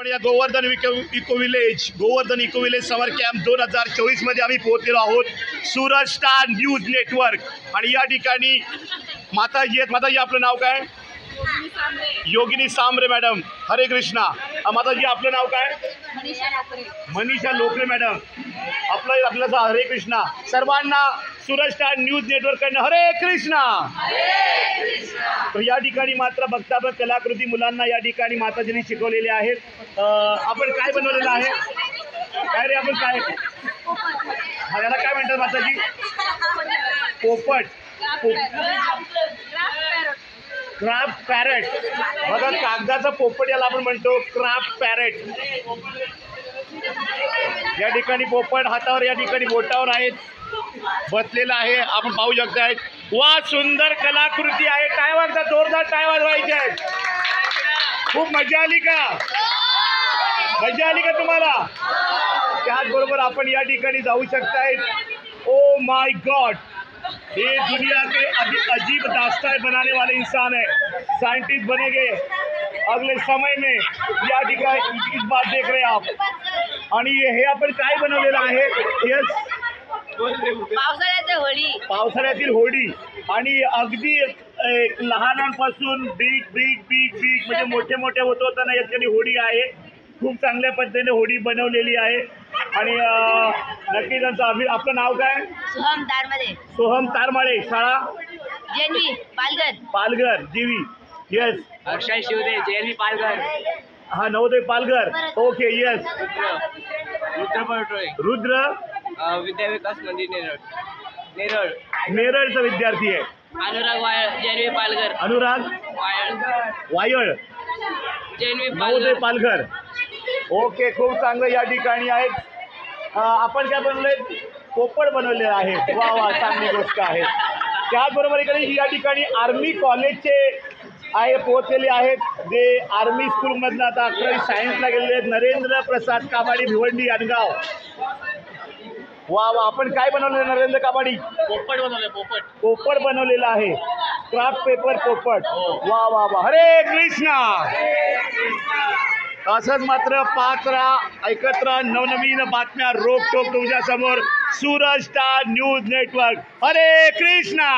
या Govardhan eco village समर camp 2024 मध्ये आम्ही पोहोचलेलो आहोत. Suraj star news network. आणि या ठिकाणी माताजी आहेत. माताजी आपलं नाव काय? योगिनी सांबरे मॅडम. हरे कृष्णा. माताजी आपलं नाव काय? मनीषा लोकरे मॅडम. आपलं हरे कृष्णा. सर्वांना सूरज स्टार न्यूज नेटवर्क कडनं हरे कृष्णा. तर या ठिकाणी मात्र बघता बघ कलाकृती मुलांना या ठिकाणी माताजींनी शिकवलेले आहेत. आपण काय बनवलेलं आहे? काय रे आपण काय याला काय म्हणतात माताजी? पोपट. Craft parrot. बघा कागदाचा पोपट याला आपण म्हणतो क्राफ्ट पॅरेट. या ठिकाणी पोपट हातावर या ठिकाणी बोटावर आहेत बसलेला आहे. आपण पाहू शकताय. वा सुंदर कलाकृती आहे. टाळ्या वाजवा, जोरदार टाळ्या वाजवायच्या आहेत. खूप मजा आली का? मजा आली का तुम्हाला? त्याचबरोबर आपण या ठिकाणी जाऊ शकताय. ओ माय गॉड, ये दुनिया के अजीब दास्तान बनाने वाले इंसान है. साइंटिस्ट बनेंगे अगले समय में. या ठिकाणी इस बात देख रहे आप. आणि हे आपण काय बनवलेलं आहे? यस, पावसाळ्यातील होडी. आणि अगदी लहानांपासून बिग बिग बिग बिग म्हणजे मोठे मोठे होत होताना या ठिकाणी होडी आहे. खूप चांगल्या पद्धतीने होडी बनवलेली आहे. आणि नक्की त्यांचं आपलं नाव काय? सोहम तारमाळे. शाळा जेनवी पालघर जीवी. यस. अक्षय शिवदे जेनवी पालघर. हा नवोदय पालघर. Okay yes. रुद्र विद्याविकास मंदिर नेरळचा विद्यार्थी आहे. Anurag Wayal JNV Palghar. Anurag Wayal JNV Navodaya Palghar. Okay, खूप चांगलं या ठिकाणी आहेत. आपण काय बनवलंय? पोपट बनवलेलं आहे. वा वा, चांगली गोष्ट आहे. त्याचबरोबर इकडे या ठिकाणी आर्मी कॉलेजचे पोहोचलेले आहेत. जे आर्मी स्कूलमधनं आता 11वी सायन्सला गेलेले आहेत. नरेंद्र प्रसाद काबाडी भिवंडी अनगाव. वा वा, आपण काय बनवलेलं नरेंद्र काबाडी? पोपट बनवले. पोपट बनवलेला आहे. क्राफ्ट पेपर पोपट. वा वा वा, हरे कृष्णा. असंच मात्र पात्रा एकत्र नवनवीन बातम्या रोखोक तुमच्या समोर. Suraj star news network. हरे कृष्णा.